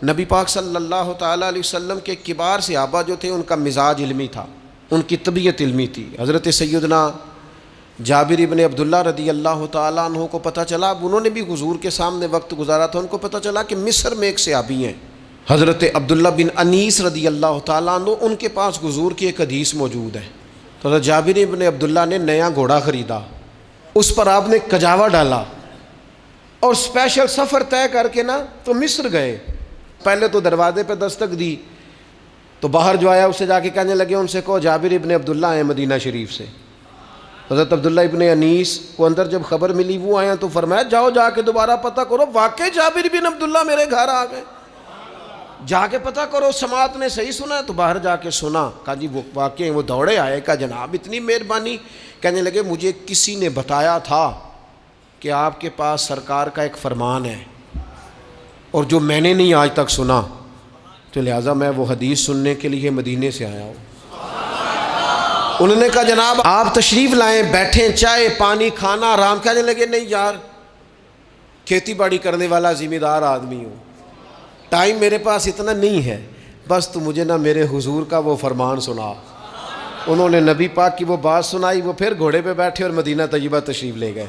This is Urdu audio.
نبی پاک صلی اللہ تعالیٰ علیہ وسلم کے کبار صحابہ جو تھے ان کا مزاج علمی تھا، ان کی طبیعت علمی تھی۔ حضرت سیدنا جابر ابن عبداللہ رضی اللہ تعالیٰ عنہ کو پتہ چلا، اب انہوں نے بھی حضور کے سامنے وقت گزارا تھا، ان کو پتہ چلا کہ مصر میں ایک صحابی ہیں حضرت عبداللہ بن انیس رضی اللہ تعالیٰ عنہ، ان کے پاس حضور کی ایک حدیث موجود ہے۔ تو حضرت جابر ابن عبداللہ نے نیا گھوڑا خریدا، اس پر آپ نے کجاوا ڈالا اور اسپیشل سفر طے کر کے نا تو مصر گئے۔ پہلے تو دروازے پہ دستک دی تو باہر جو آیا اسے جا کے کہنے لگے، ان سے کہو جابر ابن عبداللہ ہیں مدینہ شریف سے۔ حضرت عبداللہ ابن انیس کو اندر جب خبر ملی وہ آیا تو فرمایا جاؤ جا کے دوبارہ پتہ کرو، واقعی جابر ابن عبداللہ میرے گھر آ گئے، جا کے پتہ کرو سماعت نے صحیح سنا ہے۔ تو باہر جا کے سنا، کہا جی وہ واقعی وہ دوڑے آئے، کہا جناب اتنی مہربانی۔ کہنے لگے مجھے کسی نے بتایا تھا کہ آپ کے پاس سرکار کا ایک فرمان ہے اور جو میں نے نہیں آج تک سنا، تو لہٰذا میں وہ حدیث سننے کے لیے مدینے سے آیا ہوں۔ انہوں نے کہا جناب آپ تشریف لائیں، بیٹھیں، چائے پانی کھانا آرام۔ کہنے لگے نہیں یار، کھیتی باڑی کرنے والا ذمہ دار آدمی ہوں، ٹائم میرے پاس اتنا نہیں ہے، بس تو مجھے نہ میرے حضور کا وہ فرمان سنا۔ انہوں نے نبی پاک کی وہ بات سنائی، وہ پھر گھوڑے پہ بیٹھے اور مدینہ طیبہ تشریف لے گئے۔